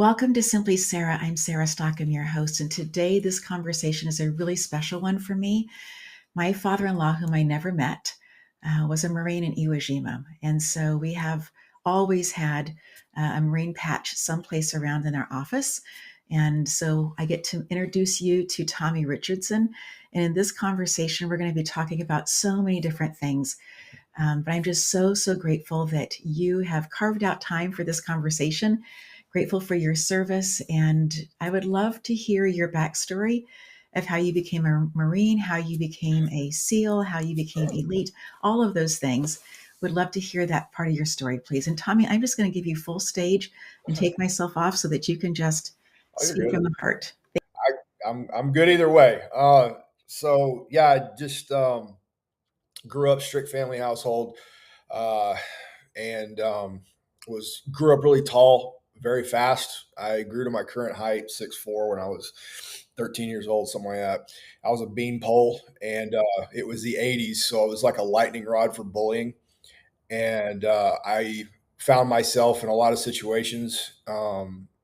Welcome to Simply Sarah. I'm Sarah Stockham, your host, and today this conversation is a really special one for me. My father-in-law, whom I never met, was a Marine in Iwo Jima, and so we have always had a Marine patch someplace around in our office. And so I get to introduce you to Tommy Richardson. And in this conversation, we're going to be talking about so many different things. But I'm just so grateful that you have carved out time for this conversation. Grateful for your service. And I would love to hear your backstory of how you became a Marine, how you became a SEAL, how you became elite, all of those things. Would love to hear that part of your story, please. And Tommy, I'm just going to give you full stage and take myself off so that you can just Oh, you're speak good. from the heart. I'm good either way. So yeah, I just grew up strict family household, uh, and was grew up really tall, very fast. I grew to my current height, 6'4", when I was 13 years old, something like that. I was a beanpole, and it was the '80s, so it was like a lightning rod for bullying. And I found myself in a lot of situations,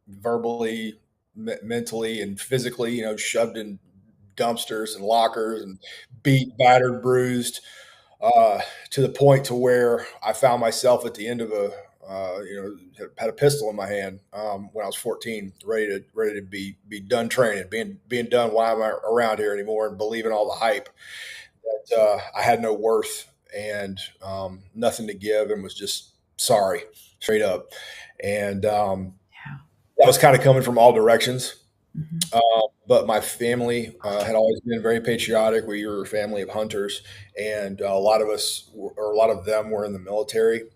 verbally, mentally, and physically, shoved in dumpsters and lockers and beat, battered, bruised, to the point to where I found myself at the end of had a pistol in my hand when I was 14, ready to be done training, being done. Why am I around here anymore? And believing all the hype that I had no worth and nothing to give, and was just sorry, straight up. And Yeah. that was kind of coming from all directions. Mhm. But my family had always been very patriotic. We were a family of hunters, and a lot of us, or a lot of them, were in the military.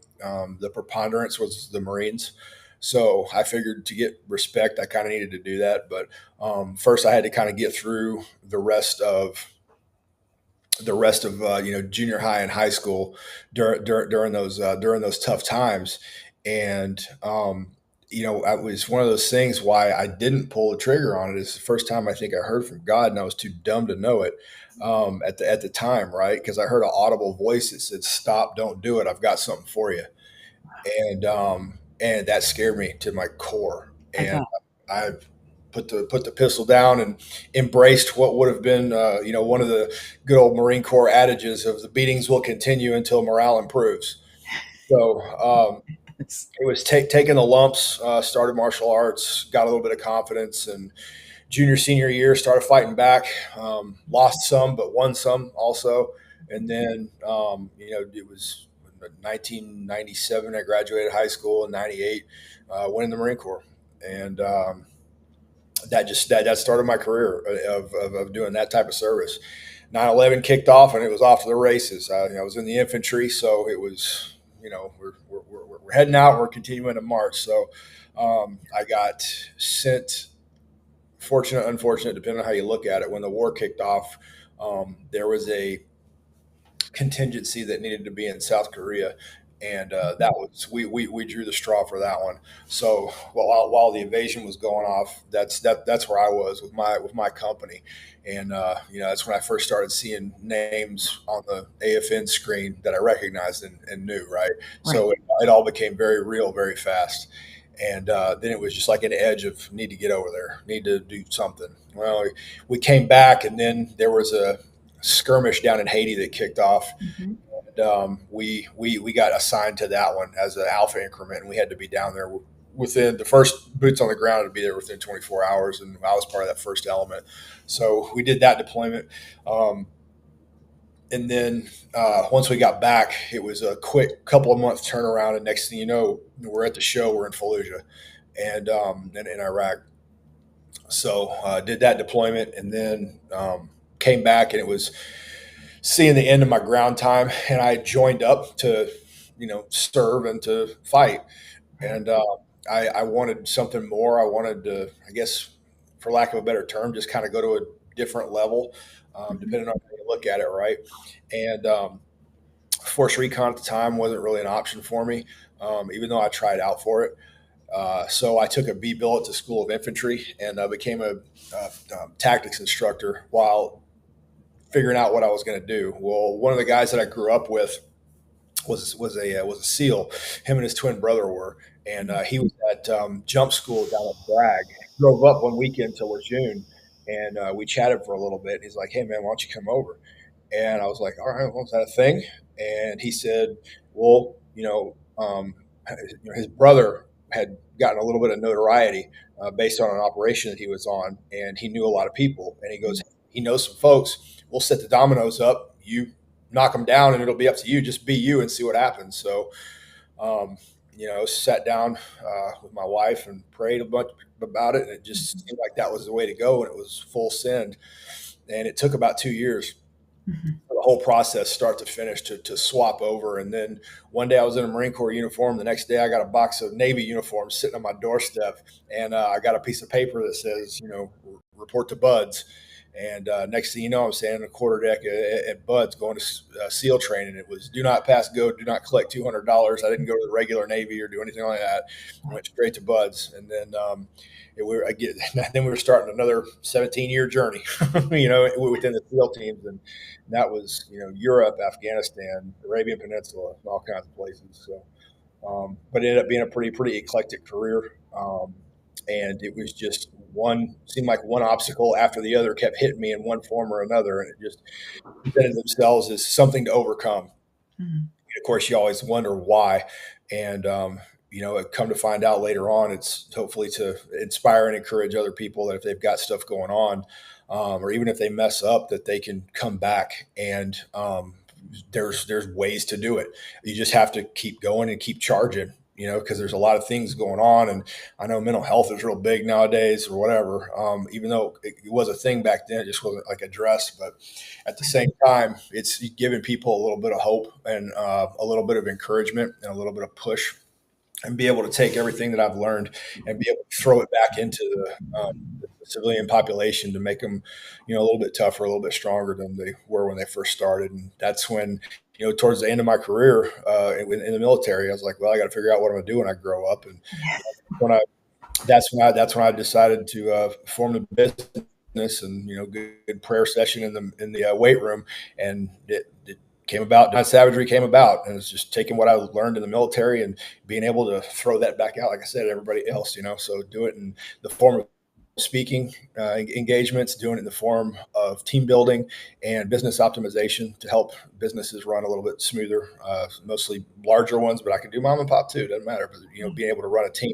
The preponderance was the Marines. So I figured to get respect, I kind of needed to do that. But first, I had to kind of get through the rest of junior high and high school during those tough times. And it was one of those things why I didn't pull the trigger on it. It's the first time I think I heard from God, and I was too dumb to know it at the time, right? Because I heard an audible voice that said, "Stop! Don't do it. I've got something for you." And that scared me to my core. I And bet. I put the pistol down and embraced what would have been, one of the good old Marine Corps adages of the beatings will continue until morale improves. So It's, it was taking the lumps, started martial arts, got a little bit of confidence, and junior senior year started fighting back. Lost some, but won some also. And then it was 1997. I graduated high school in '98. Went in the Marine Corps, and that started my career of doing that type of service. 9/11 kicked off, and it was off to the races. I was in the infantry, so it was, we're heading out. We're continuing to march. So I got sent, fortunate, unfortunate, depending on how you look at it. When the war kicked off, there was a contingency that needed to be in South Korea, and that was we drew the straw for that one. So while the invasion was going off, that's where I was with my company, and that's when I first started seeing names on the AFN screen that I recognized and knew, right. right. So it all became very real very fast. And then it was just like an edge of need to get over there, need to do something. Well, we came back, and then there was a skirmish down in Haiti that kicked off. Mhm. And we got assigned to that one as an alpha increment, and we had to be down there within the first boots on the ground to be there within 24 hours, and I was part of that first element. So we did that deployment. And then once we got back, it was a quick couple of months turnaround, and next thing you know, we're at the show. We're in Fallujah, and in Iraq. So did that deployment, and then came back, and it was seeing the end of my ground time, and I joined up to serve and to fight. Right. And I wanted something more. I wanted to, I guess, for lack of a better term, just kind of go to a different level, Mhm. depending on how you look at it, right. And force recon at the time wasn't really an option for me, even though I tried out for it. So I took a B bill at the School of Infantry, and became a tactics instructor while figuring out what I was going to do. Well, one of the guys that I grew up with was a SEAL. Him and his twin brother were, and he was at jump school down at Bragg. Drove up one weekend till June, and we chatted for a little bit. He's like, "Hey man, why don't you come over?" And I was like, "All right, well, is that a thing?" And he said, "Well, his brother had gotten a little bit of notoriety based on an operation that he was on, and he knew a lot of people. And he goes, he knows some folks. We'll set the dominoes up. You knock them down, and it'll be up to you. Just be you and see what happens." So, um, sat down with my wife and prayed a bunch about it, and it just seemed like that was the way to go, and it was full send. And it took about 2 years, Mhm. the whole process, start to finish, to swap over. And then one day I was in a Marine Corps uniform. The next day I got a box of Navy uniforms sitting on my doorstep, and I got a piece of paper that says, report to Buds. And next thing you know, I'm standing in the quarter deck at Buds going to SEAL training. It was do not pass go, do not collect $200. I didn't go to the regular Navy or do anything like that. I went straight to Buds, and then then we were starting another 17-year journey, within the SEAL teams, and that was Europe, Afghanistan, Arabian Peninsula, all kinds of places. So, but it ended up being a pretty eclectic career, and it was just one seemed like one obstacle after the other kept hitting me in one form or another, and it just presented themselves as something to overcome. Mhm. Of course, you always wonder why, and come to find out later on, it's hopefully to inspire and encourage other people that if they've got stuff going on, or even if they mess up, that they can come back, and there's ways to do it. You just have to keep going and keep charging. Because there's a lot of things going on, and I know mental health is real big nowadays, or whatever. Even though it was a thing back then, it just wasn't like addressed. But at the same time, it's giving people a little bit of hope and a little bit of encouragement and a little bit of push, and be able to take everything that I've learned and be able to throw it back into the civilian population to make them, a little bit tougher, a little bit stronger than they were when they first started. And that's when, towards the end of my career in the military, I was like, well, I got to figure out what I'm going to do when I grow up. And Yes. when I that's when I decided to form the business, and good prayer session in the weight room, and it came about. Savagery came about, and it's just taking what I learned in the military and being able to throw that back out, like I said, everybody else. So do it in the form of speaking engagements, doing it in the form of team building and business optimization to help businesses run a little bit smoother. Mostly larger ones, but I can do mom and pop too. Doesn't matter. But being able to run a team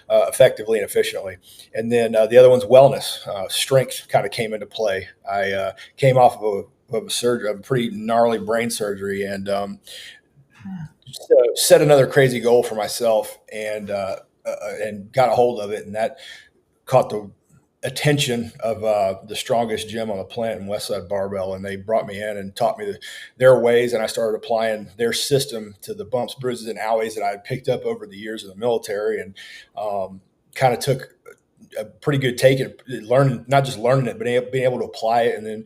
effectively and efficiently. And then the other one's wellness. Strength kind of came into play. I came off of a surgery, a pretty gnarly brain surgery, and set another crazy goal for myself, and got a hold of it, and that caught the attention of the strongest gym on the planet in Westside Barbell, and they brought me in and taught me their ways, and I started applying their system to the bumps, bruises, and owies that I had picked up over the years of the military, and kind of took a pretty good take at learning, not just learning it, but being able to apply it, and then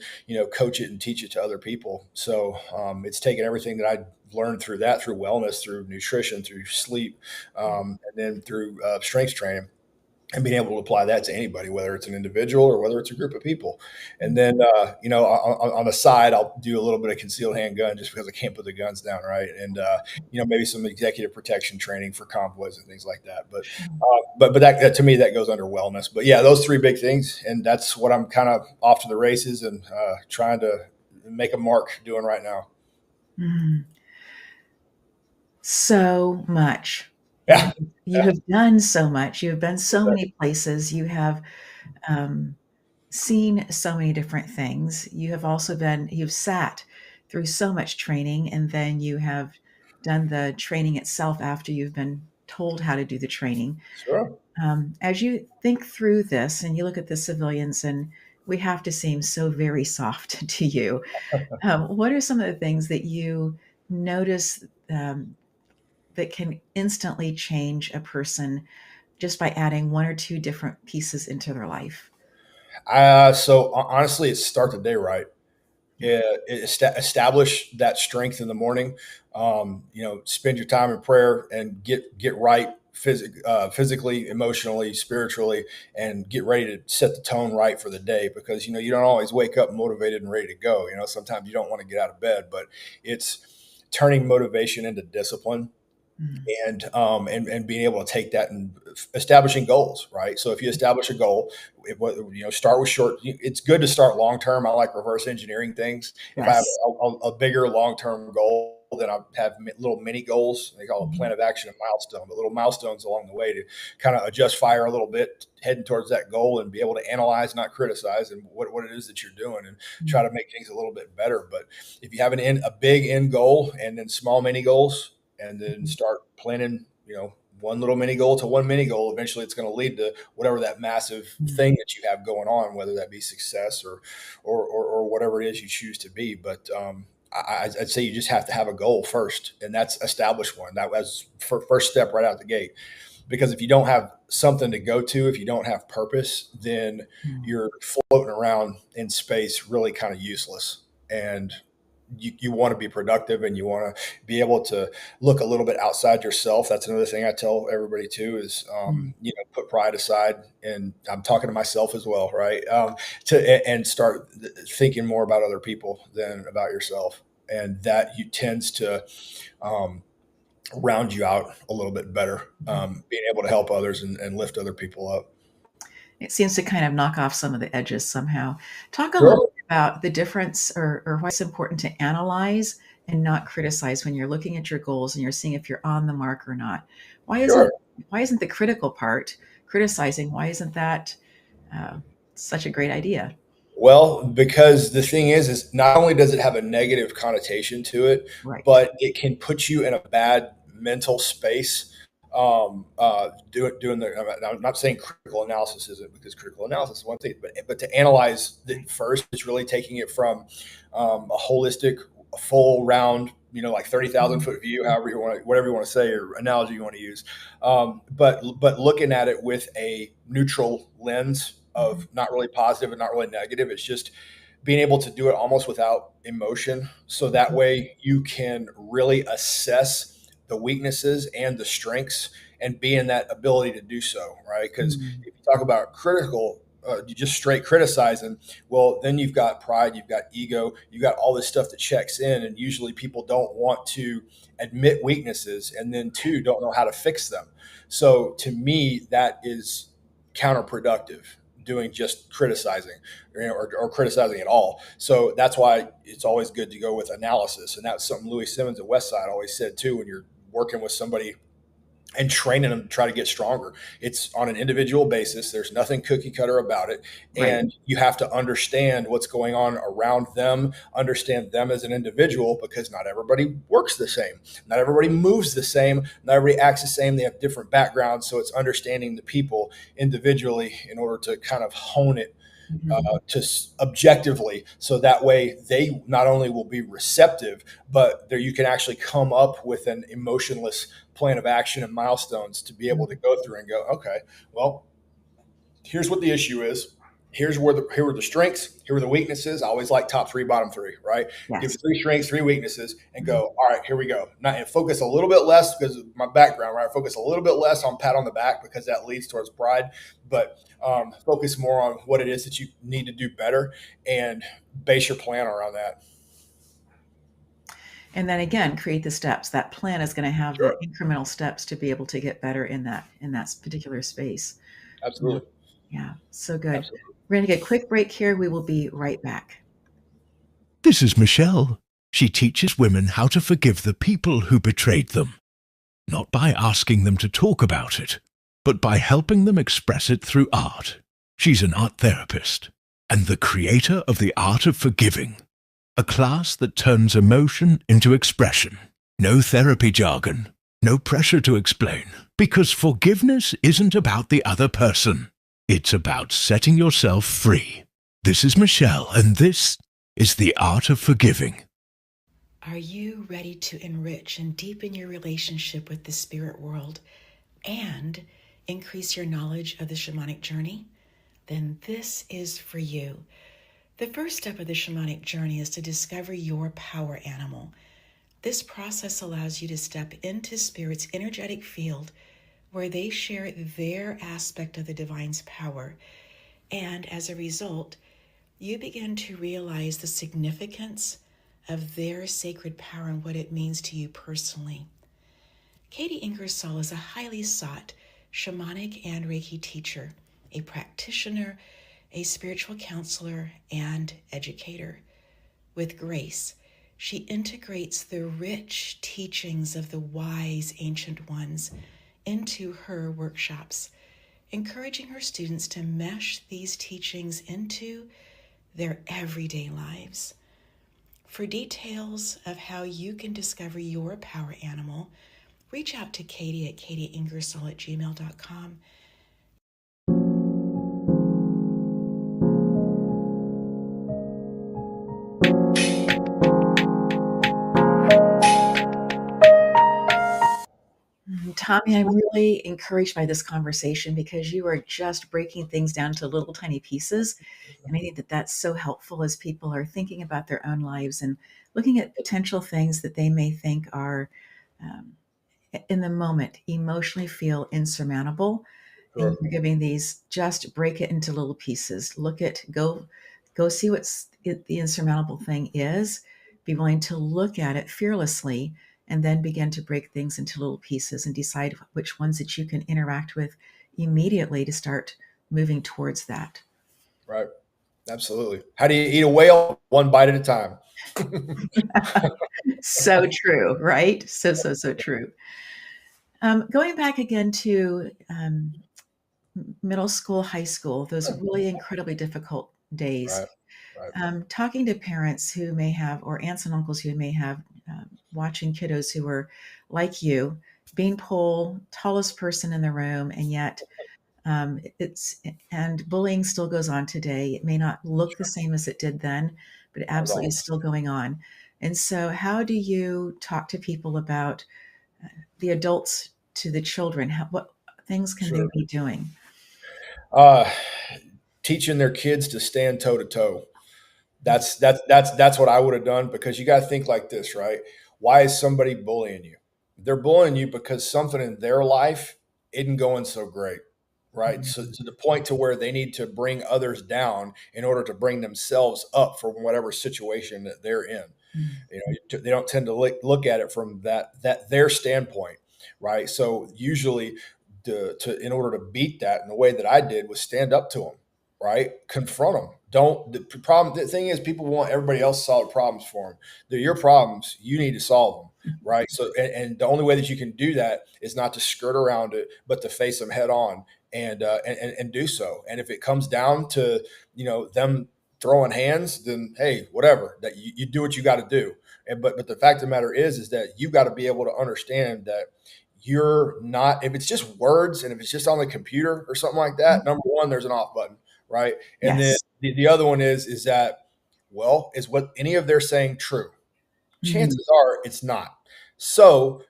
coach it and teach it to other people. So it's taken everything that I learned through wellness, through nutrition, through sleep, and then through strength training, and being able to apply that to anybody, whether it's an individual or whether it's a group of people. And then, on the side, I'll do a little bit of concealed handgun just because I can't put the guns down, right? And maybe some executive protection training for convoys and things like that. But that to me, that goes under wellness. But yeah, those three big things, and that's what I'm kind of off to the races and trying to make a mark doing right now. Mhm. So much. Yeah, You have done so much. You have been so yeah. many places. You have um, seen so many different things. You've sat through so much training, and then you have done the training itself after you've been told how to do the training. Sure. As you think through this and you look at the civilians, and we have to seem so very soft to you, what are some of the things that you notice that can instantly change a person just by adding one or two different pieces into their life? So honestly, it's start the day right. Yeah. Establish that strength in the morning. Spend your time in prayer and get right physically, emotionally, spiritually, and get ready to set the tone right for the day, because you don't always wake up motivated and ready to go. Sometimes you don't want to get out of bed, but it's turning motivation into discipline, Mm. and being able to take that and establishing goals, right? So if you establish a goal, start with short. It's good to start long term. I like reverse engineering things. If I have Yes. a bigger long term goal, then I have little mini goals. They call it Mhm. plan of action and milestone, but little milestones along the way to kind of adjust fire a little bit, heading towards that goal, and be able to analyze, not criticize, and what it is that you're doing, and try to Mm. make things a little bit better. But if you have a big end goal and then small mini goals, and then Mhm. start planning, one little mini goal to one mini goal, eventually it's going to lead to whatever that massive Mm. thing that you have going on, whether that be success or whatever it is you choose to be. But I'd say you just have to have a goal first, and that's establish one. That was first step right out the gate. Because if you don't have something to go to, if you don't have purpose, then Mm. you're floating around in space, really kind of useless. And you want to be productive, and you want to be able to look a little bit outside yourself. That's another thing I tell everybody too is, Mm. put pride aside. And I'm talking to myself as well, right? And start thinking more about other people than about yourself. And that you tends to, um, round you out a little bit better, Mhm. being able to help others and lift other people up. It seems to kind of knock off some of the edges somehow. Talk a little Sure. bit about the difference or why it's important to analyze and not criticize when you're looking at your goals and you're seeing if you're on the mark or not. Why isn't Sure. why isn't the critical part criticizing? Why isn't that uh, such a great idea? Well, because the thing is not only does it have a negative connotation to it, Right. but it can put you in a bad mental space. Doing I'm not saying critical analysis isn't, because critical analysis is one thing, but to analyze Right. it first is really taking it from a holistic, full round, like 30,000 Mhm. foot view, however you want, whatever you want to say or analogy you want to use, but looking at it with a neutral lens Mhm. of not really positive and not really negative. It's just being able to do it almost without emotion. So that Mhm. way you can really assess the weaknesses and the strengths and be in that ability to do so, right? Because Mm. if you talk about critical, you just straight criticizing, well, then you've got pride, you've got ego, you got all this stuff that checks in. And usually people don't want to admit weaknesses, and then two, don't know how to fix them. So to me, that is counterproductive, doing just criticizing, or criticizing at all. So that's why it's always good to go with analysis. And that's something Louis Simmons at Westside always said too, when you're working with somebody and training them to try to get stronger. It's on an individual basis. There's nothing cookie cutter about it. Right. And you have to understand what's going on around them, understand them as an individual, because not everybody works the same. Not everybody moves the same. Not everybody acts the same. They have different backgrounds. So it's understanding the people individually in order to kind of hone it Mhm. to objectively, so that way they not only will be receptive, but there you can actually come up with an emotionless plan of action and milestones to be able to Mhm. go through and go, okay, well, here's what the issue is. Here are the strengths. Here are the weaknesses. I always like top three, bottom three, right? Give Yes. three strengths, three weaknesses, and Mhm. go. All right, here we go. Now, and focus a little bit less because of my background, right? Focus a little bit less on pat on the back because that leads towards pride, but focus more on what it is that you need to do better, and base your plan around that. And then again, create the steps. That plan is going to have the Sure, incremental steps to be able to get better in that particular space. Yeah. absolutely, Yeah. So good. absolutely. We're going to get a quick break here. We will be right back. This is Michelle. She teaches women how to forgive the people who betrayed them, not by asking them to talk about it, but by helping them express it through art. She's an art therapist and the creator of the art of forgiving, a class that turns emotion into expression. No therapy jargon, no pressure to explain, because forgiveness isn't about the other person. It's about setting yourself free. This is Michelle, and this is the art of forgiving. Are you ready to enrich and deepen your relationship with the spirit world and increase your knowledge of the shamanic journey? Then this is for you. The first step of the shamanic journey is to discover your power animal. This process allows you to step into spirit's energetic field where they share their aspect of the divine's power. And as a result, you begin to realize the significance of their sacred power and what it means to you personally. Katie Ingersoll is a highly sought shamanic and Reiki teacher, a practitioner, a spiritual counselor, and educator. With grace, she integrates the rich teachings of the wise ancient ones into her workshops, encouraging her students to mesh these teachings into their everyday lives. For details of how you can discover your power animal, reach out to Katie at katieingersoll@gmail.com. Tommy, I'm really encouraged by this conversation because you are just breaking things down to little tiny pieces. And I think that that's so helpful as people are thinking about their own lives and looking at potential things that they may think are um, in the moment emotionally feel insurmountable. And Sure. you're giving these, just break it into little pieces. Go see the insurmountable thing is. Be willing to look at it fearlessly and then begin to break things into little pieces and decide which ones that you can interact with immediately to start moving towards that. Right. Absolutely. How do you eat a whale? One bite at a time. So true, right? So true. Going back again to middle school, high school, those really incredibly difficult days. Right. Right. Talking to parents who may have, or aunts and uncles who may have, watching kiddos who are like you, being Pole, tallest person in the room, and yet it's and bullying still goes on today. It may not look the same as it did then, but it Not at absolutely all. is still going on. And so, how do you talk to people about the adults to the children? What things can they Sure. be doing? Uh, Teaching their kids to stand toe to toe. That's what I would have done, because you got to think like this, right? Why is somebody bullying you? They're bullying you because something in their life isn't going so great, right? So Mhm. to the point to where they need to bring others down in order to bring themselves up from whatever situation that they're in. Mhm. You know, they don't tend to look at it from that their standpoint, right? So usually, in order to beat that, and the way that I did was stand up to them, right? Confront them. Don't the problem. The thing is, people want everybody else to solve problems for them. They're your problems. You need to solve them, right? So, and the only way that you can do that is not to skirt around it, but to face them head on and do so. And if it comes down to them throwing hands, then hey, whatever. That you do what you got to do. But the fact of the matter is that you got to be able to understand that you're not, if it's just words and if it's just on the computer or something like that, number one, there's an off button, right? And then Yes. the other one is that, well, is what any of they're saying true? Mhm. Chances are it's not. So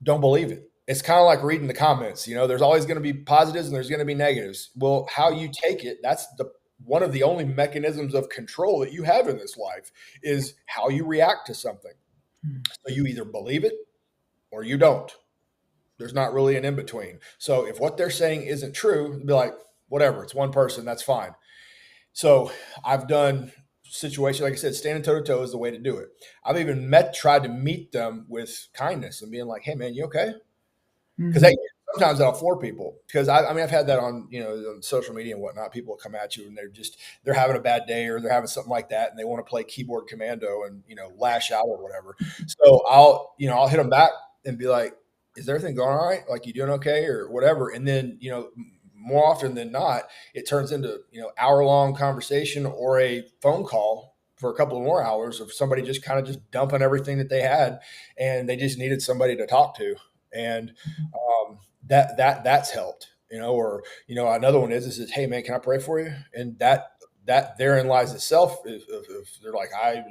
don't believe it. It's kind of like reading the comments. There's always going to be positives and there's going to be negatives. Well, how you take it, that's the one of the only mechanisms of control that you have in this life, is how you react to something. Mhm. So you either believe it or you don't. There's not really an in between. So if what they're saying isn't true, be like, whatever, it's one person, that's fine. So I've done situations, like I said, standing toe to toe is the way to do it. I've even tried to meet them with kindness and being like, hey man, you okay? Because Mhm. sometimes that'll floor people. Because I mean, I've had that on social media and whatnot. People will come at you and they're having a bad day or they're having something like that, and they want to play keyboard commando and lash out or whatever. So I'll hit them back and be like, "Is everything going all right? Like, you doing okay or whatever?" And then more often than not, it turns into hour long conversation or a phone call for a couple of more hours of somebody just kind of just dumping everything that they had, and they just needed somebody to talk to. And that's helped, or another one is hey man, can I pray for you? And that therein lies itself. If they're like, I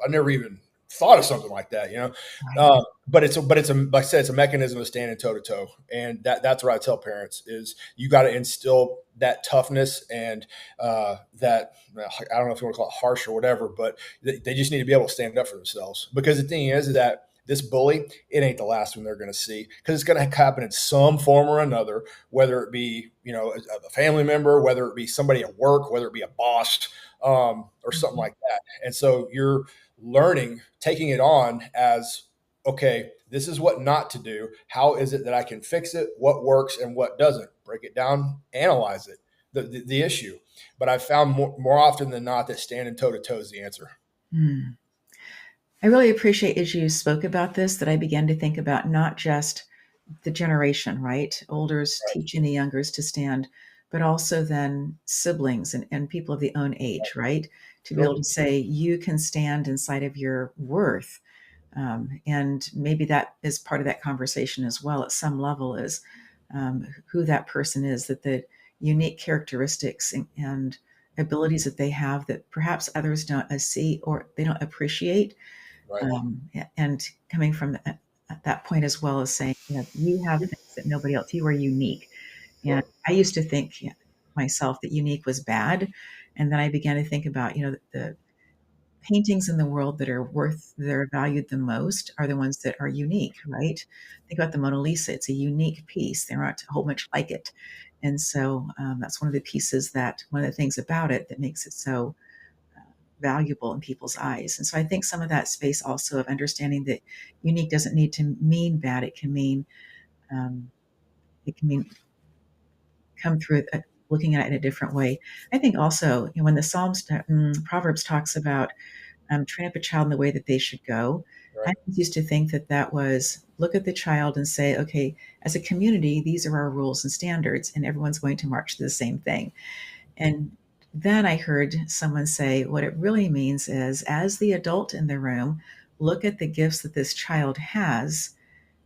never even thought of something like that, Right. but it's like I said, it's a mechanism of standing toe to toe. And that's what I tell parents is you got to instill that toughness and that, I don't know if you want to call it harsh or whatever, but they just need to be able to stand up for themselves. Because the thing is that this bully, it ain't the last one they're going to see, because it's going to happen in some form or another, whether it be, a family member, whether it be somebody at work, whether it be a boss, or something Mhm. like that. And so you're learning, taking it on as okay, this is what not to do. How is it that I can fix it? What works and what doesn't? Break it down, analyze it, the issue. But I've found more often than not that standing toe to toe is the answer. Hmm. I really appreciate as you spoke about this that I began to think about not just the generation, right? Olders Right. teaching the youngers to stand, but also then siblings and people of the own age, right? To be able Sure. to say, you can stand inside of your worth. And maybe that is part of that conversation as well at some level is who that person is, that the unique characteristics and abilities that they have that perhaps others don't see or they don't appreciate, Right. and coming from at that point as well as saying, you have things that nobody else, you are unique. And Sure. I used to think myself that unique was bad. And then I began to think about, the paintings in the world that are valued the most are the ones that are unique, right? Think about the Mona Lisa. It's a unique piece. There aren't a whole much like it. And so that's one of the things about it that makes it so valuable in people's eyes. And so I think some of that space also of understanding that unique doesn't need to mean bad. Um, it can mean come through looking at it in a different way. I think also when the Proverbs talks about train up a child in the way that they should go. I Right. used to think that that was look at the child and say, okay, as a community, these are our rules and standards, and everyone's going to march to the same thing. And then I heard someone say, what it really means is, as the adult in the room, look at the gifts that this child has,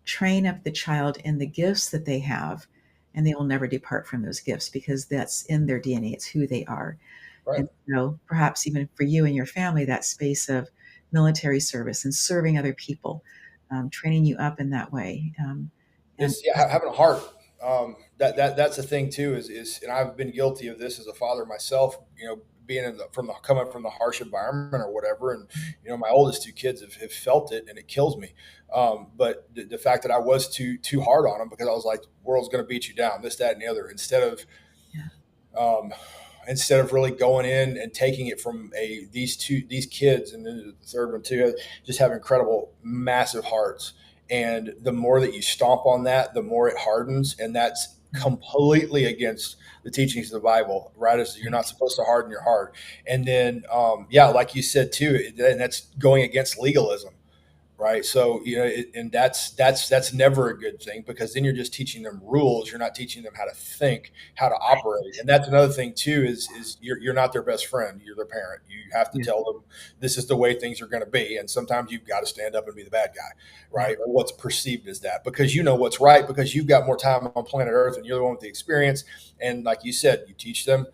train up the child in the gifts that they have, and they will never depart from those gifts because that's in their DNA. It's who they are. Right. And perhaps even for you and your family, that space of military service and serving other people, training you up in that way. And It's having a heart. That's the thing too. And I've been guilty of this as a father myself. Being coming from the harsh environment or whatever, and my oldest two kids have felt it, and it kills me. But the fact that I was too hard on them because I was like, "World's going to beat you down," this, that, and the other, yeah, um, instead of really going in and taking it from these kids, and then the third one too, just have incredible, massive hearts. And the more that you stomp on that, the more it hardens, and that's completely against the teachings of the Bible. Right? As you're not right, supposed to harden your heart. And then, yeah, like you said too, and that's going against legalism, right? So and that's never a good thing because then you're just teaching them rules. You're not teaching them how to think, how to operate. And that's another thing too is you're not their best friend. You're their parent. You have to yeah, tell them this is the way things are going to be. And sometimes you've got to stand up and be the bad guy, right, right? Or what's perceived as that because you know what's right because you've got more time on planet Earth and you're the one with the experience. And like you said, you teach them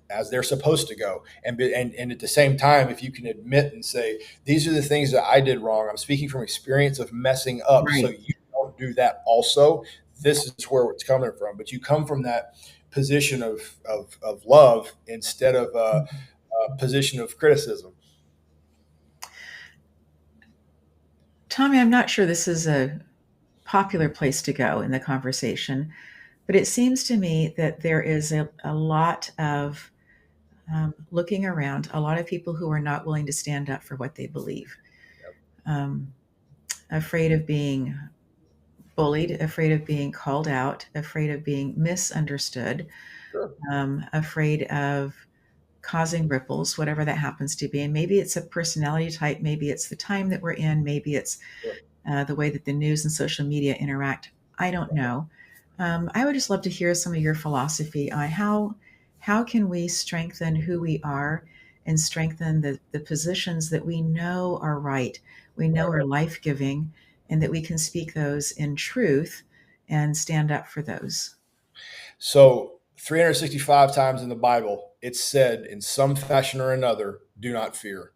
as they're supposed to go. And at the same time, if you can admit and say, these are the things that I did wrong. I'm speaking from experience of messing up. So right. you don't do that also. This is where it's coming from. But you come from that position of love instead of a position of criticism. Tommy, I'm not sure this is a popular place to go in the conversation, but it seems to me that there is a lot of looking around, a lot of people who are not willing to stand up for what they believe, um, afraid of being bullied, afraid of being called out, afraid of being misunderstood, Sure. afraid of causing ripples, whatever that happens to be. And maybe it's a personality type, maybe it's the time that we're in, maybe it's Sure. the way that the news and social media interact. I don't know. I would just love to hear some of your philosophy on how can we strengthen who we are and strengthen the positions that we know are right, we know Right. are life giving, and that we can speak those in truth and stand up for those. So 365 times in the Bible, it's said in some fashion or another, do not fear.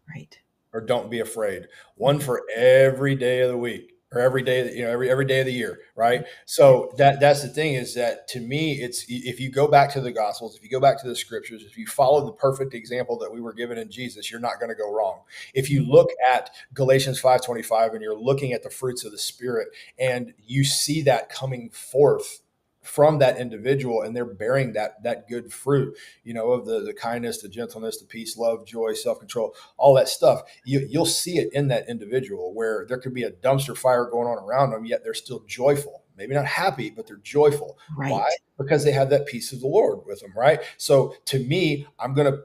Right. Or don't be afraid. One for every day of the week or every day, every day of the year, right? Yeah. So that's the thing is that to me, it's if you go back to the Gospels, if you go back to the Scriptures, if you follow the perfect example that we were given in Jesus, you're not going to go wrong. If you look at Galatians 5:25 and you're looking at the fruits of the Spirit and you see that coming forth from that individual, and they're bearing that good fruit, of the kindness, the gentleness, the peace, love, joy, self-control, all that stuff. You'll see it in that individual, where there could be a dumpster fire going on around them, yet they're still joyful. Maybe not happy, but they're joyful. Why? Right. Because they have that peace of the Lord with them, right? So to me, I'm going to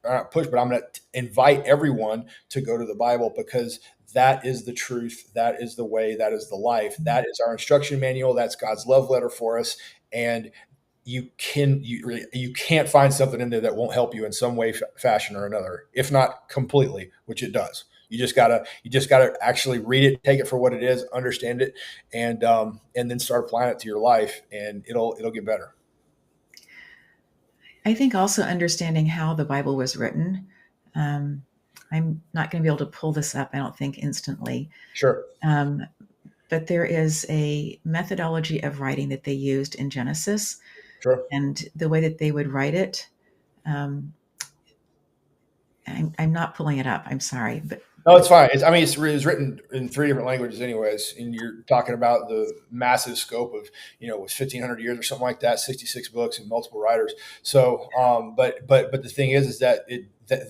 but I'm going to invite everyone to go to the Bible, because that is the truth. That is the way. That is the life. That is our instruction manual. That's God's love letter for us. And you can't find something in there that won't help you in some way, fashion, or another, if not completely, which it does. You just gotta actually read it, take it for what it is, understand it, and then start applying it to your life, and it'll get better. I think also understanding how the Bible was written. Um, I'm not going to be able to pull this up, I don't think, instantly. Sure. But there is a methodology of writing that they used in Genesis, Sure. and the way that they would write it. Um, I'm not pulling it up. I'm sorry, but No, it's fine. It's written in 3 different languages, anyways. And you're talking about the massive scope of, it was 1,500 years or something like that, 66 books and multiple writers. So, but the thing is that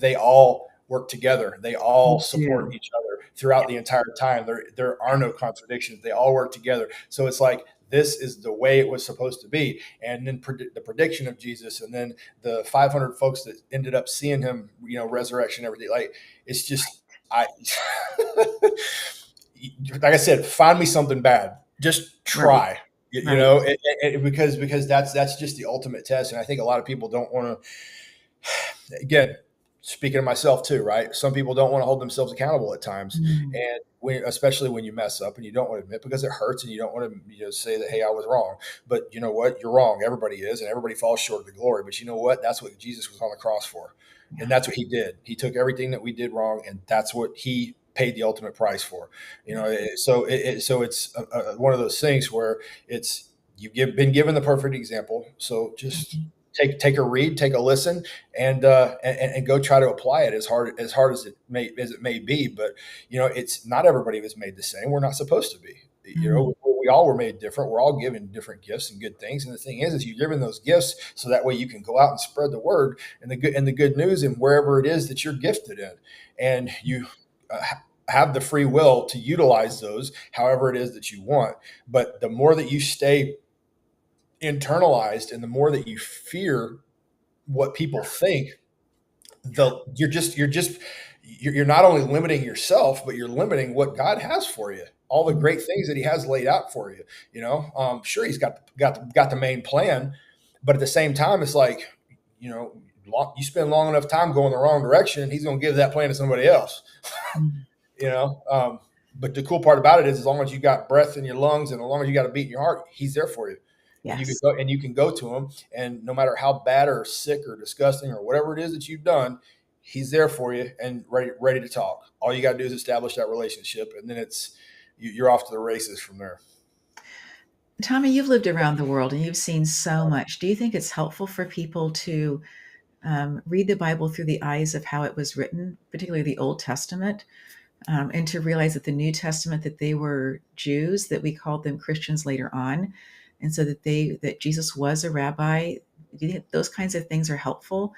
they all work together. They all they support do. each other throughout the entire time. There are no contradictions. They all work together. So it's like, this is the way it was supposed to be. And then the prediction of Jesus, and then the 500 folks that ended up seeing him, resurrection, everything. Like, it's just, I, like I said, find me something bad. Just Right. try, Right. because that's just the ultimate test. And I think a lot of people don't want to. Again, speaking of myself too, right? Some people don't want to hold themselves accountable at times, Mm. and especially when you mess up and you don't want to admit, because it hurts, and you don't want to, say that, hey, I was wrong. But you know what? You're wrong. Everybody is, and everybody falls short of the glory. But you know what? That's what Jesus was on the cross for. Yeah. And that's what he did. He took everything that we did wrong, and that's what he paid the ultimate price for. So it's one of those things where it's been given the perfect example. So just Mhm. take a read, take a listen, and go try to apply it as hard as it may be. But it's not everybody was made the same. We're not supposed to be. Mm. We all were made different. We're all given different gifts and good things. And the thing is you're given those gifts so that way you can go out and spread the word and the good news in wherever it is that you're gifted in, and you uh, have the free will to utilize those however it is that you want. But the more that you stay internalized, and the more that you fear what people think, you're not only limiting yourself, but you're limiting what God has for you, all the great things that he has laid out for you. Sure, he's got the main plan, but at the same time, it's like, you spend long enough time going the wrong direction, he's going to give that plan to somebody else. Mm. you know but the cool part about it is, as long as you got breath in your lungs, and as long as you got a beat in your heart, he's there for you. And Yes. you can go to him, and no matter how bad or sick or disgusting or whatever it is that you've done, he's there for you and ready to talk. All you got to do is establish that relationship, and then you're off to the races from there. Tommy, you've lived around the world and you've seen so much. Do you think it's helpful for people to read the Bible through the eyes of how it was written, particularly the Old Testament, and to realize that the New Testament, that they were Jews, that we called them Christians later on, and so that Jesus was a rabbi? Do you think those kinds of things are helpful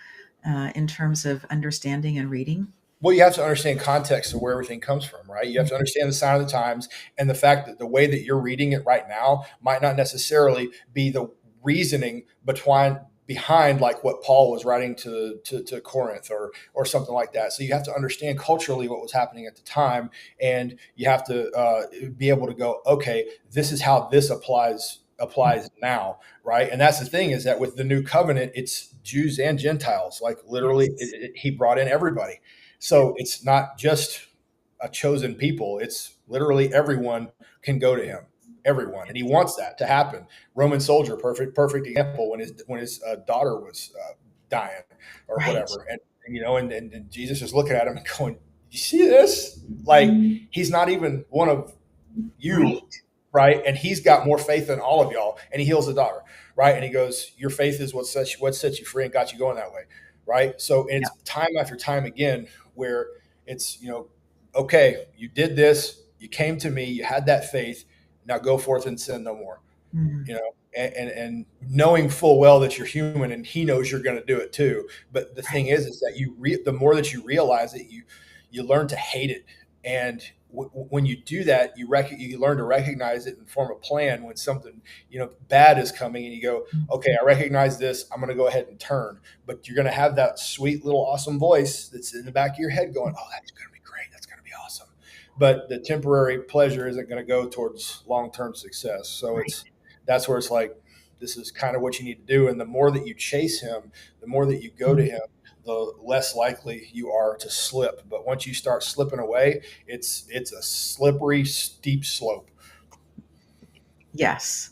in terms of understanding and reading? Well, you have to understand context of where everything comes from, right? You have to understand the sign of the times, and the fact that the way that you're reading it right now might not necessarily be the reasoning behind like what Paul was writing to Corinth, or something like that. So you have to understand culturally what was happening at the time, and you have to be able to go, okay, this is how this applies now, right? And that's the thing, is that with the new covenant, it's Jews and Gentiles, like literally, Yes. he brought in everybody. So it's not just a chosen people. It's literally everyone can go to him, everyone. And he wants that to happen. Roman soldier, perfect example, when his daughter was dying or Right. whatever. And Jesus is looking at him and going, you see this? Like, he's not even one of you, Right. right? And he's got more faith than all of y'all, and he heals the daughter, right? And he goes, your faith is what sets you free and got you going that way, right? So Yeah. it's time after time again where it's, okay, you did this, you came to me, you had that faith, now go forth and sin no more. Mm. You know, and knowing full well that you're human and he knows you're going to do it too. But the thing is that the more that you realize it, you learn to hate it. And when you do that, you learn to recognize it and form a plan when something bad is coming, and you go, okay, I recognize this. I'm going to go ahead and turn. But you're going to have that sweet little awesome voice that's in the back of your head going, oh, that's going to be great. That's going to be awesome. But the temporary pleasure isn't going to go towards long-term success. So that's where it's like, this is kind of what you need to do. And the more that you chase him, the more that you go to him, the less likely you are to slip. But once you start slipping away, it's a slippery, steep slope. Yes.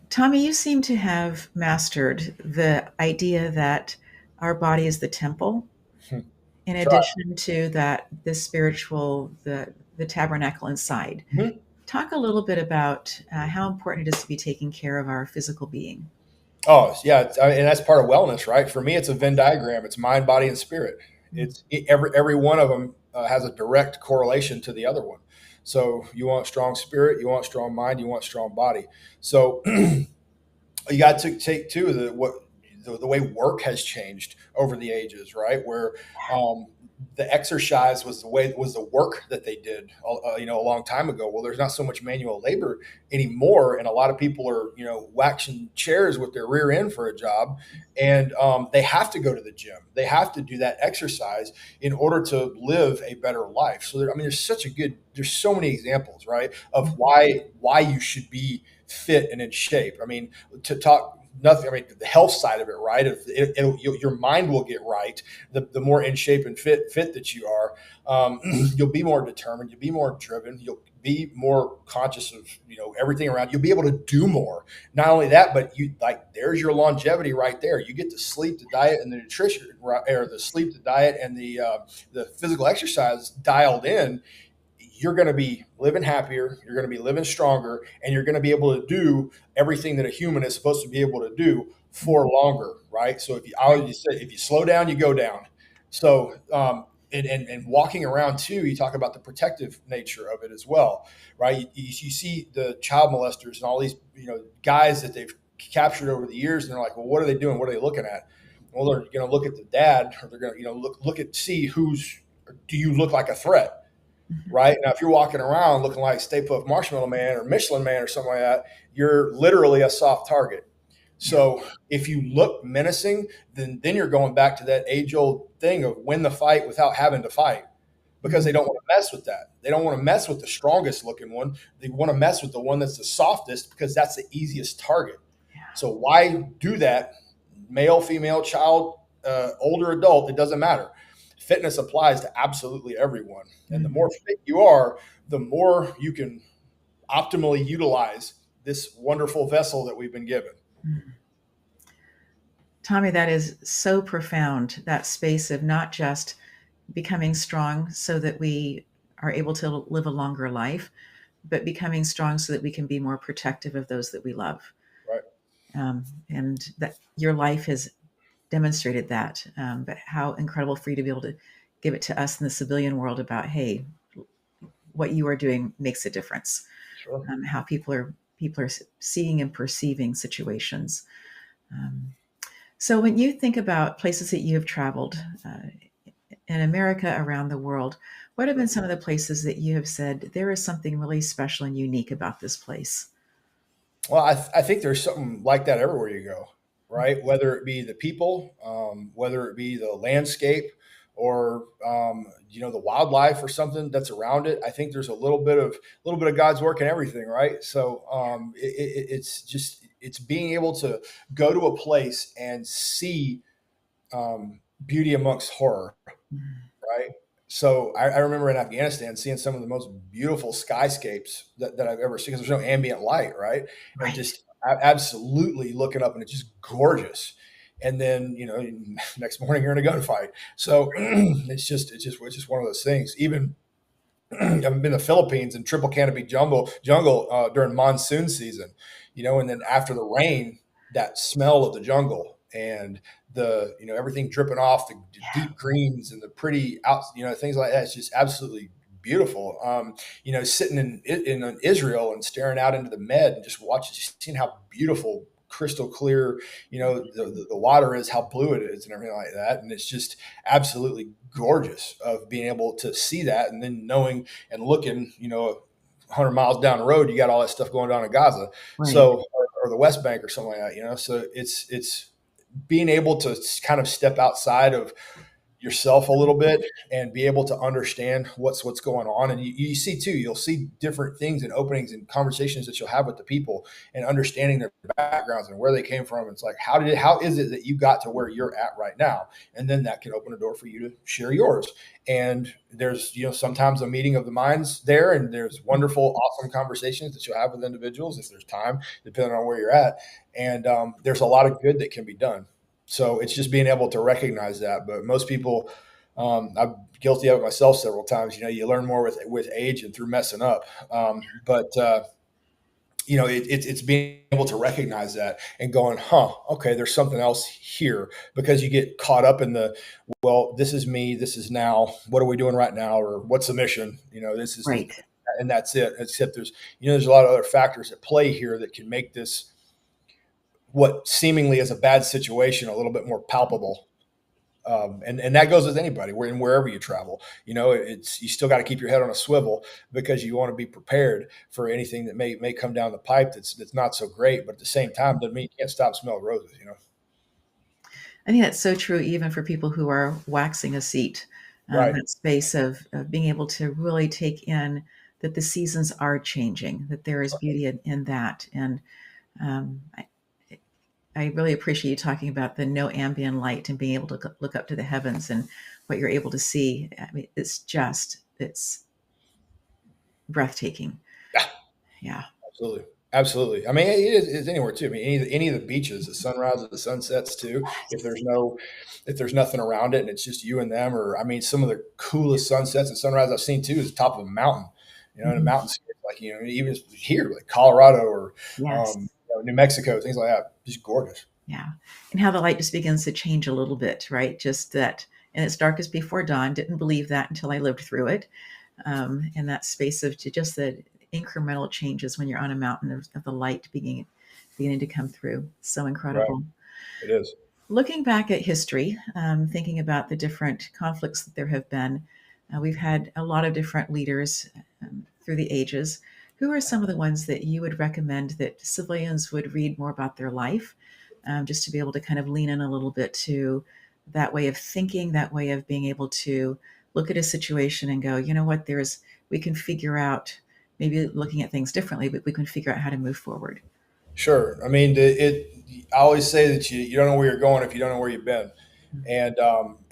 Tommy, you seem to have mastered the idea that our body is the temple, in addition to that, the spiritual, the tabernacle inside. Mm-hmm. Talk a little bit about how important it is to be taking care of our physical being. Oh, yeah, and that's part of wellness, right? For me, it's a Venn diagram. It's mind, body, and spirit. Every one of them has a direct correlation to the other one. So you want strong spirit, you want strong mind, you want strong body. So you got to take too the way work has changed over the ages, right? Where the exercise was the work that they did, a long time ago. Well, there's not so much manual labor anymore, and a lot of people are waxing chairs with their rear end for a job, and they have to go to the gym. They have to do that exercise in order to live a better life. So there's so many examples, right, of why you should be fit and in shape. I mean, to talk nothing. I mean, the health side of it, right? Your mind will get right. The more in shape and fit that you are, you'll be more determined. You'll be more driven. You'll be more conscious of everything around. You'll be able to do more. Not only that, but there's your longevity right there. You get the sleep, the diet, and the nutrition, or the sleep, the diet, and the physical exercise dialed in. You're going to be living happier, you're going to be living stronger, and you're going to be able to do everything that a human is supposed to be able to do for longer, right? So I always say, if you slow down, you go down. So and walking around too, you talk about the protective nature of it as well, right? You see the child molesters and all these guys that they've captured over the years, and they're like, well, what are they doing? What are they looking at? Well, they're going to look at the dad, or they're going to look at see do you look like a threat? Right now, if you're walking around looking like Stay Puft Marshmallow Man or Michelin Man or something like that, you're literally a soft target. So if you look menacing, then you're going back to that age-old thing of win the fight without having to fight, because they don't want to mess with that. They don't want to mess with the strongest looking one. They want to mess with the one that's the softest, because that's the easiest target. So why do that? Male, female, child, older adult, it doesn't matter. Fitness applies to absolutely everyone. And the more fit you are, the more you can optimally utilize this wonderful vessel that we've been given. Tommy, that is so profound, that space of not just becoming strong so that we are able to live a longer life, but becoming strong so that we can be more protective of those that we love. Right. And that your life has demonstrated that. But how incredible for you to be able to give it to us in the civilian world about, hey, what you are doing makes a difference. Sure. How people are seeing and perceiving situations. So when you think about places that you have traveled in America, around the world, what have been some of the places that you have said there is something really special and unique about this place? Well, I think there's something like that everywhere you go, right? Whether it be the people, whether it be the landscape, or the wildlife or something that's around it. I think there's a little bit of God's work in everything, right? So it's being able to go to a place and see beauty amongst horror, right? So I remember in Afghanistan seeing some of the most beautiful skyscapes that I've ever seen, because there's no ambient light, right? And just absolutely looking up, and it's just gorgeous. And then next morning you're in a gunfight. So it's just one of those things. Even I've been in the Philippines in triple canopy jungle during monsoon season, and then after the rain, that smell of the jungle and the everything dripping off, the deep greens and the pretty out, things like that. It's just absolutely beautiful. Sitting in Israel and staring out into the Med and just watching, seeing how beautiful, crystal clear, the water is, how blue it is, and everything like that. And it's just absolutely gorgeous of being able to see that, and then knowing and looking, 100 miles down the road, you got all that stuff going on in Gaza, Right. so or the West Bank or something like that. So it's being able to kind of step outside of yourself a little bit and be able to understand what's going on. And you see too, you'll see different things and openings and conversations that you'll have with the people, and understanding their backgrounds and where they came from. It's like, how is it that you got to where you're at right now? And then that can open a door for you to share yours. And there's, sometimes a meeting of the minds there, and there's wonderful, awesome conversations that you'll have with individuals if there's time, depending on where you're at. And there's a lot of good that can be done. So it's just being able to recognize that. But most people, I'm guilty of it myself several times. You learn more with age and through messing up. It's being able to recognize that and going, okay, there's something else here, because you get caught up in well, this is me, this is now, what are we doing right now? Or what's the mission? This is, Right. and that's it. Except there's a lot of other factors at play here that can make this, what seemingly is a bad situation, a little bit more palpable. And that goes with anybody, wherever you travel. It's, you still got to keep your head on a swivel, because you want to be prepared for anything that may come down the pipe that's not so great. But at the same time, doesn't mean you can't stop smelling roses. I think that's so true, even for people who are waxing a seat. Right. That space of being able to really take in that the seasons are changing, that there is beauty in that. And um, I really appreciate you talking about the no ambient light and being able to look up to the heavens and what you're able to see. I mean, it's breathtaking. Yeah. Yeah. Absolutely. Absolutely. I mean, it's anywhere too. I mean, any of the beaches, the sunrises, the sunsets too. If there's nothing around it and it's just you and them, or I mean, some of the coolest sunsets and sunrises I've seen too is top of a mountain. In the Mhm. mountains, like even here, like Colorado or Yes. New Mexico, things like that, just gorgeous. Yeah. And how the light just begins to change a little bit, right? Just that, and it's darkest before dawn. Didn't believe that until I lived through it. And that space of just the incremental changes when you're on a mountain of the light beginning to come through. So Right. incredible. It is. Looking back at history, thinking about the different conflicts that there have been, we've had a lot of different leaders through the ages. Who are some of the ones that you would recommend that civilians would read more about their life, just to be able to kind of lean in a little bit to that way of thinking, that way of being able to look at a situation and go, you know what, we can figure out, maybe looking at things differently, but we can figure out how to move forward. Sure. I mean, I always say that you don't know where you're going if you don't know where you've been. And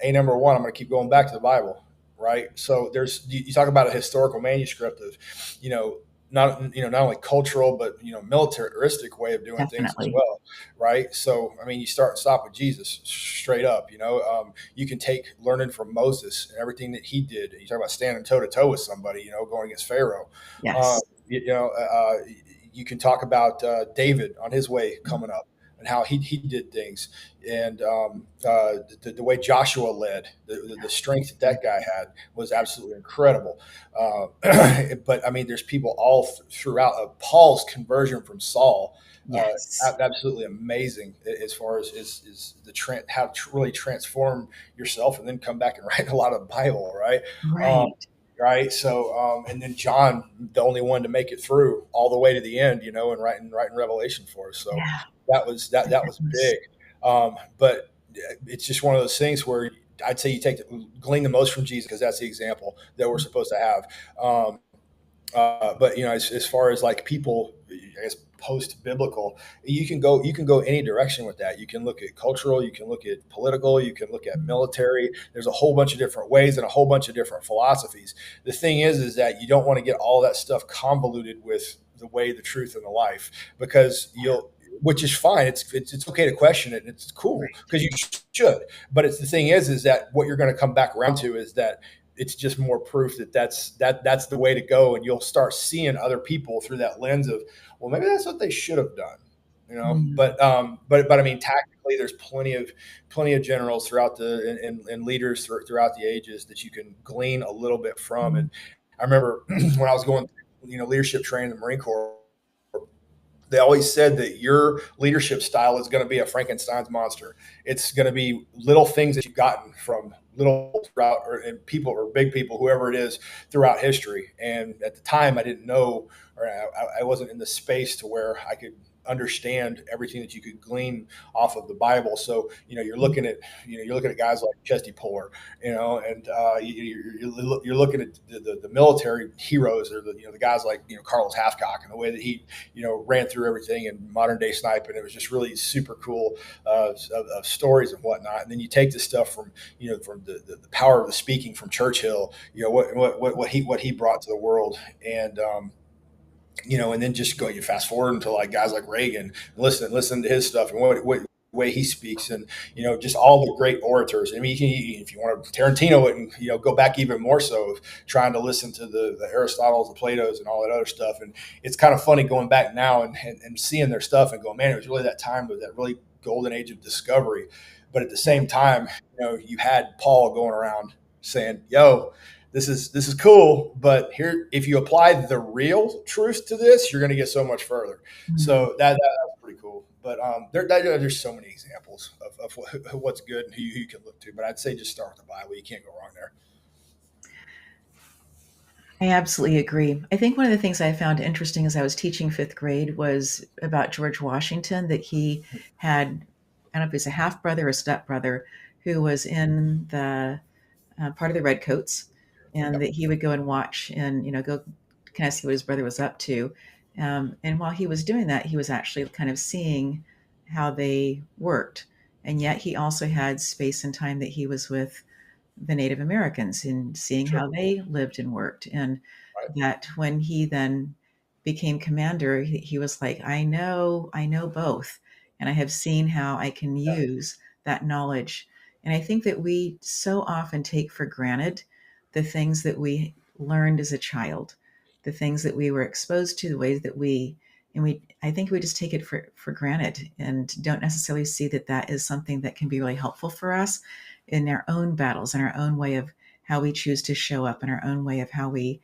number one, I'm going to keep going back to the Bible, right? So you talk about a historical manuscript of, you know, not only cultural but militaristic way of doing things as Definitely. well, right? So I mean, you start and stop with Jesus straight up. You can take learning from Moses and everything that he did. You talk about standing toe to toe with somebody, going against Pharaoh. Um, Yes. you know, you can talk about David on his way coming up and how he did things, and the way Joshua led, the strength that guy had was absolutely incredible. Uh, but I mean, there's people all throughout. Paul's conversion from Saul, Yes. absolutely amazing, as far as how to really transform yourself and then come back and write a lot of the Bible, right? Um, Right. right. So, and then John, the only one to make it through all the way to the end, and writing Revelation for us. So Yeah. that was Goodness. big. But it's just one of those things where I'd say glean the most from Jesus, because that's the example that we're supposed to have. But as far as like people, I guess post biblical, you can go any direction with that. You can look at cultural, you can look at political, you can look at military. There's a whole bunch of different ways and a whole bunch of different philosophies. The thing is that you don't want to get all that stuff convoluted with the way, the truth, and the life, because which is fine. It's okay to question it, and it's cool Right. because you should. But the thing is that what you're going to come back around to is that it's just more proof that's the way to go, and you'll start seeing other people through that lens of, well, maybe that's what they should have done. Mm. But I mean, tactically, there's plenty of generals throughout and leaders throughout the ages that you can glean a little bit from. Mm. And I remember when I was going through, leadership training in the Marine Corps, they always said that your leadership style is going to be a Frankenstein's monster. It's going to be little things that you've gotten from little throughout or people or big people, whoever it is, throughout history. And at the time, I didn't know, or I wasn't in the space to where I could understand everything that you could glean off of the Bible. So you're looking at guys like Chesty Puller, and you're looking at the military heroes, or the guys like Carlos Hathcock, and the way that he ran through everything in modern day sniping. It was just really super cool of stories and whatnot. And then you take the stuff from from the power of the speaking from Churchill, what he brought to the world, and and then just go you fast forward into like guys like Reagan, listen to his stuff and what way he speaks, and just all the great orators. I mean, if you want to Tarantino it, and go back even more so of trying to listen to the Aristotles, the Plato's, and all that other stuff. And it's kind of funny going back now and seeing their stuff and going, man, it was really that time of that really golden age of discovery. But at the same time, you had Paul going around saying, "Yo, this is cool, but here, if you apply the real truth to this, you're going to get so much further." Mhm. So that's pretty cool. But there's so many examples of what's good and who you can look to. But I'd say just start with the Bible. You can't go wrong there. I absolutely agree. I think one of the things I found interesting as I was teaching fifth grade was about George Washington, that he had, I don't know if he's a half brother or step brother, who was in the part of the Redcoats, and Yep. that he would go and watch and go kind of see what his brother was up to. And while he was doing that, he was actually kind of seeing how they worked, and yet he also had space and time that he was with the Native Americans and seeing Sure. how they lived and worked. And Right. that when he then became commander, he was like, I know both, and I have seen how I can Yeah. use that knowledge. And I think that we so often take for granted the things that we learned as a child, the things that we were exposed to, the ways that I think we just take it for granted and don't necessarily see that that is something that can be really helpful for us in our own battles and our own way of how we choose to show up and our own way of how we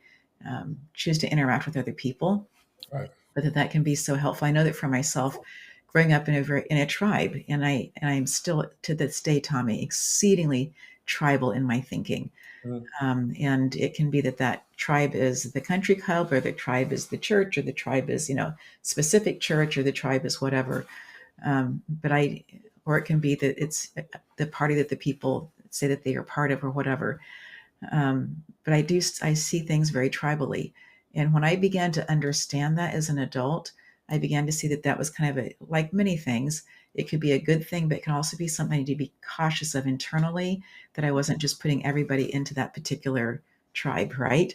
choose to interact with other people, Right. but that can be so helpful. I know that for myself, growing up in a tribe, and I'm still to this day, Tommy, exceedingly tribal in my thinking. Mhm. And it can be that that tribe is the country club, or the tribe is the church, or the tribe is specific church, or the tribe is whatever. But I, or it can be that it's the party that the people say that they are part of, or whatever. But I see things very tribally. And when I began to understand that as an adult, I began to see that that was kind of like many things. It could be a good thing, but it can also be something to be cautious of internally, that I wasn't just putting everybody into that particular tribe, right?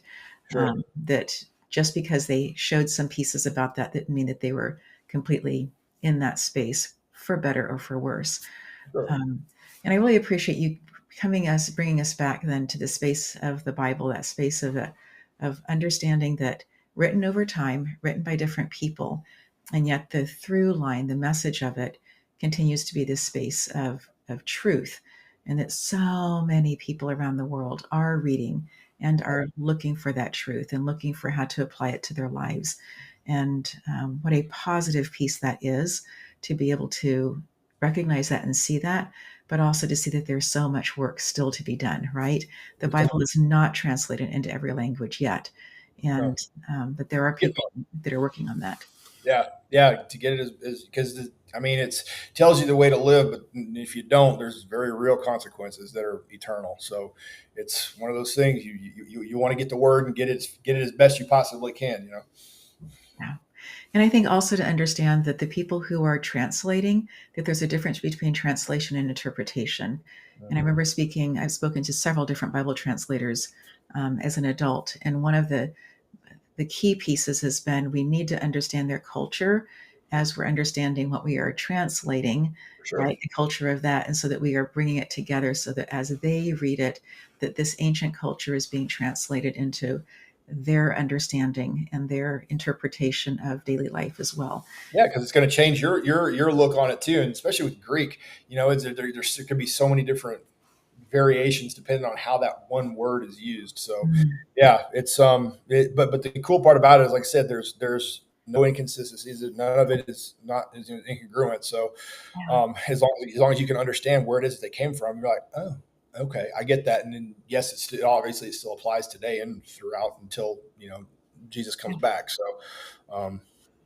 Sure. That just because they showed some pieces about that didn't mean that they were completely in that space, for better or for worse. Sure. Um, and I really appreciate you bringing us back then to the space of the Bible, that space of understanding that written over time, written by different people, and yet the through line, the message of it continues to be this space of truth, and that so many people around the world are reading and are looking for that truth and looking for how to apply it to their lives. And what a positive piece that is, to be able to recognize that and see that, but also to see that there's so much work still to be done, right? The It's Bible is not translated into every language yet. no. And but there are Yeah. people that are working on that. Yeah. To get it as because I mean it tells you the way to live, but if you don't, there's very real consequences that are eternal. So it's one of those things you want to get the word and get it as best you possibly can. Yeah. And I think also to understand that the people who are translating, that there's a difference between translation and interpretation. And I Mhm. remember I've spoken to several different Bible translators as an adult. And one of the key pieces has been we need to understand their culture as we're understanding what we are translating, For sure. right? The culture of that, and so that we are bringing it together so that as they read it, that this ancient culture is being translated into their understanding and their interpretation of daily life as well. Yeah, because it's going to change your look on it too, and especially with Greek, there could be so many different variations depending on how that one word is used. So Mm. yeah, but the cool part about it is, like I said, there's no inconsistencies. None of it is incongruent. So Yeah. as long as you can understand where it is that they came from, you're like, oh, okay, I get that. And then yes, obviously it still applies today and throughout until Jesus comes back. So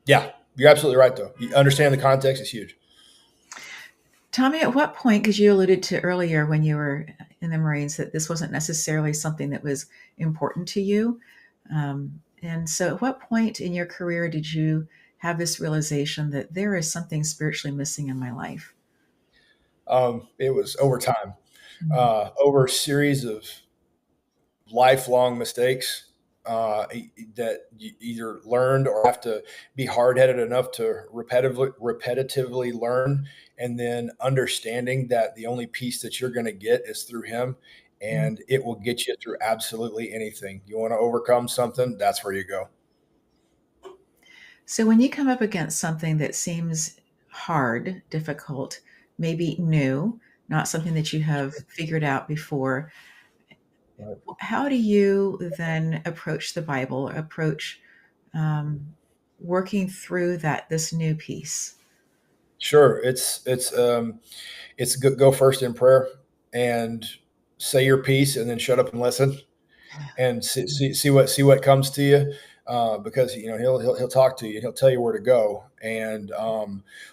yeah, you're absolutely right though. You understand the context is huge. Tell me at what point, because you alluded to earlier when you were in the Marines that this wasn't necessarily something that was important to you. And so, at what point in your career did you have this realization that there is something spiritually missing in my life? It was over time, Mm. over a series of lifelong mistakes that you either learned or have to be hard headed enough to repetitively learn, and then understanding that the only peace that you're going to get is through Him, Mm. and it will get you through absolutely anything. You want to overcome something, that's where you go. So, when you come up against something that seems hard, difficult, maybe new, not something that you have figured out before, Right. how do you then approach the Bible, approach um, working through this new piece? Sure, it's go first in prayer and say your piece, and then shut up and listen and see what comes to you, because he'll talk to you and he'll tell you where to go. And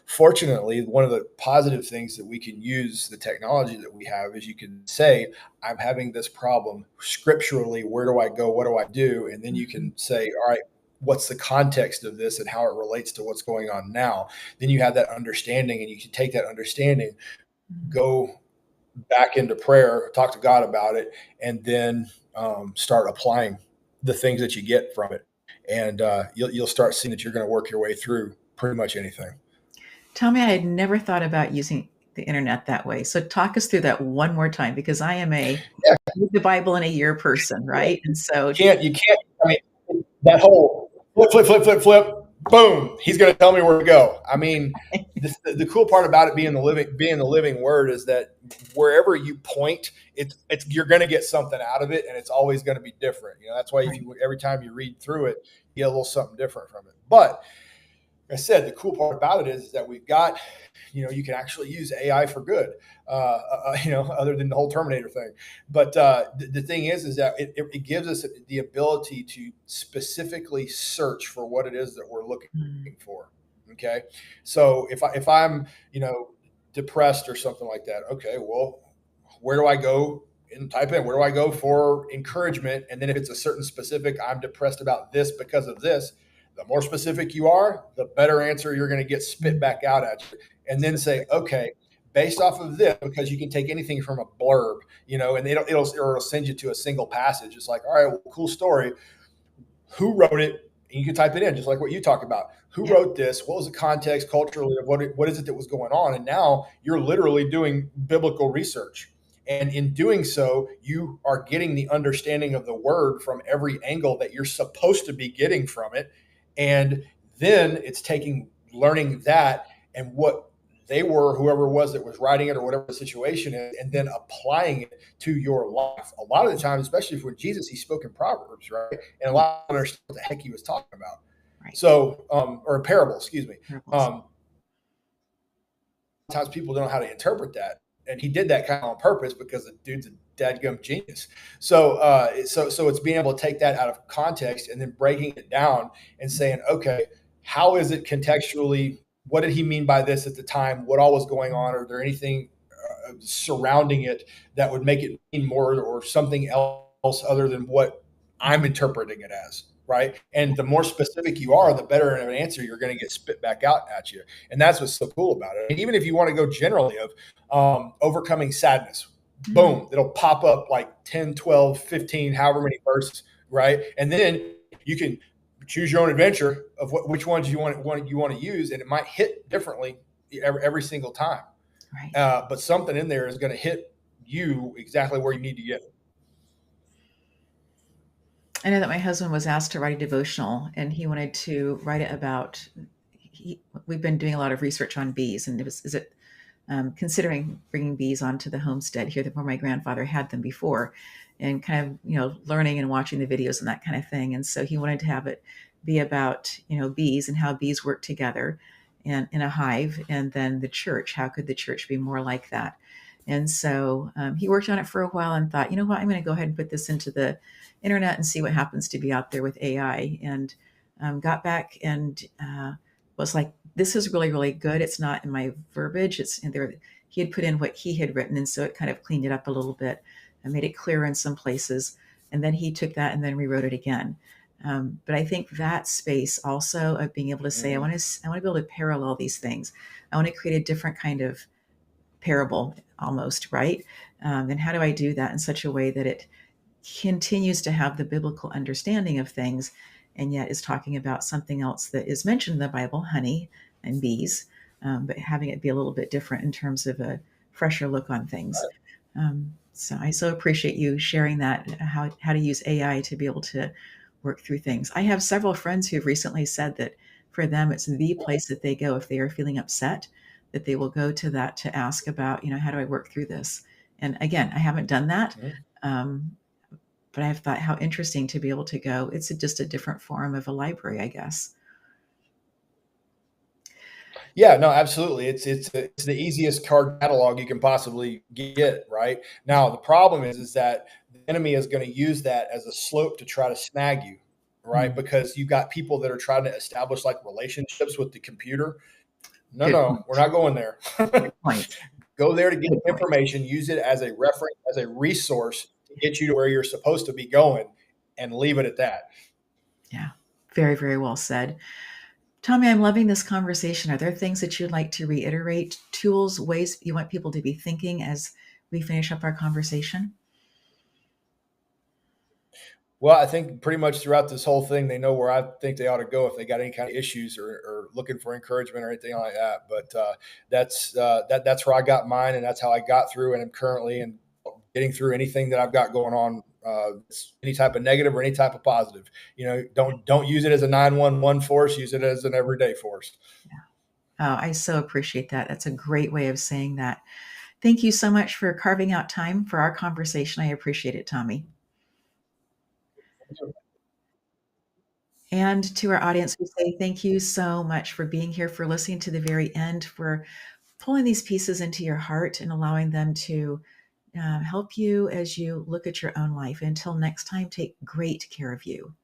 fortunately, one of the positive things that we can use the technology that we have is you can say, I'm having this problem scripturally, where do I go, what do I do? And then you Mhm. can say, all right, what's the context of this and how it relates to what's going on now. Then you have that understanding, and you can take that understanding, Mhm. go back into prayer, talk to God about it, and then start applying the things that you get from it. And you'll start seeing that you're going to work your way through pretty much anything. Tell me, I had never thought about using the internet that way. So talk us through that one more time, because I am a Yeah, read the Bible in a year person, right? And so, you can't. I mean, that whole flip, flip, flip, flip, flip, boom. He's going to tell me where to go. I mean, the cool part about it being the living word is that wherever you point, it's you're going to get something out of it, and it's always going to be different. That's why if right. you every time you read through it, you get a little something different from it. But like I said, the cool part about it is that we've got, you can actually use AI for good, other than the whole Terminator thing. But the thing is that it gives us the ability to specifically search for what it is that we're looking Mm. for. Okay. So if I'm, depressed or something like that, okay, well, where do I go and type in, where do I go for encouragement? And then if it's a certain specific, I'm depressed about this because of this, the more specific you are, the better answer you're going to get spit back out at you. And then say, okay, based off of this, because you can take anything from a blurb, and it'll send you to a single passage. It's like, all right, well, cool story. Who wrote it? And you can type it in, just like what you talked about. Who Yep. wrote this? What was the context culturally of what is it that was going on? And now you're literally doing biblical research. And in doing so, you are getting the understanding of the word from every angle that you're supposed to be getting from it. And then it's learning that and what they were, whoever it was that was writing it or whatever the situation is, and then applying it to your life. A lot of the time, especially for Jesus, he spoke in Proverbs, right? And a Yeah. lot of people understand what the heck he was talking about. Right. So, or a parable, excuse me. Parables. Sometimes people don't know how to interpret that, and he did that kind of on purpose because the dude's a dadgum genius. So it's being able to take that out of context and then breaking it down and saying, okay, how is it contextually? What did he mean by this at the time? What all was going on? Are there anything surrounding it that would make it mean more or something else other than what I'm Mhm. interpreting it as? Right. And the more specific you are, the better of an answer you're going to get spit back out at you. And that's what's so cool about it. And even if you want to go generally of overcoming sadness, Mm. boom, it'll pop up like 10, 12, 15, however many verses. Right. And then you can choose your own adventure of which ones you want to use. And it might hit differently every single time. Right. But something in there is going to hit you exactly where you need to get it. I know that my husband was asked to write a devotional, and he wanted to write it about. We've been doing a lot of research on bees, and is it considering bringing bees onto the homestead here where my grandfather had them before, and kind of, learning and watching the videos and that kind of thing. And so he wanted to have it be about, bees and how bees work together and in a hive, and then the church. How could the church be more like that? And so he worked on it for a while and thought, you know what, I'm going to go ahead and put this into the internet and see what happens to be out there with AI. And got back and was like, this is really, really good. It's not in my verbiage. It's in there. He had put in what he had written, and so it kind of cleaned it up a little bit and made it clearer in some places. And then he took that and then rewrote it again. But I think that space also of being able to say, I want to be able to parallel these things. I want to create a different kind of parable almost, right? And how do I do that in such a way that it continues to have the biblical understanding of things, and yet is talking about something else that is mentioned in the Bible, honey and bees, but having it be a little bit different in terms of a fresher look on things. So I so appreciate you sharing that, how to use AI to be able to work through things. I have several friends who've recently said that for them, it's the place that they go if they are feeling upset, that they will go to that to ask about, how do I work through this? And again, I haven't done that. But I've thought how interesting to be able to go. It's just a different form of a library, I guess. Yeah, no, absolutely. It's the easiest card catalog you can possibly get, right? Now, the problem is that the enemy is going to use that as a slope to try to snag you, right? Because you've got people that are trying to establish like relationships with the computer. No, Good no, point. we're not going there. Good point. Go there to get Good point. information, use it as a reference, as a resource to get you to where you're supposed to be going, and leave it at that. Yeah, very, very well said. Tommy, I'm loving this conversation. Are there things that you'd like to reiterate, tools, ways you want people to be thinking as we finish up our conversation? Well, I think pretty much throughout this whole thing, they know where I think they ought to go if they got any kind of issues or looking for encouragement or anything like that. But that's where I got mine, and that's how I got through, and I'm currently and getting through anything that I've got going on. Any type of negative or any type of positive. Don't use it as a 911 force. Use it as an everyday force. Yeah. Oh, I so appreciate that. That's a great way of saying that. Thank you so much for carving out time for our conversation. I appreciate it, Tommy. And to our audience, we say thank you so much for being here, for listening to the very end, for pulling these pieces into your heart and allowing them to help you as you look at your own life. Until next time, take great care of you.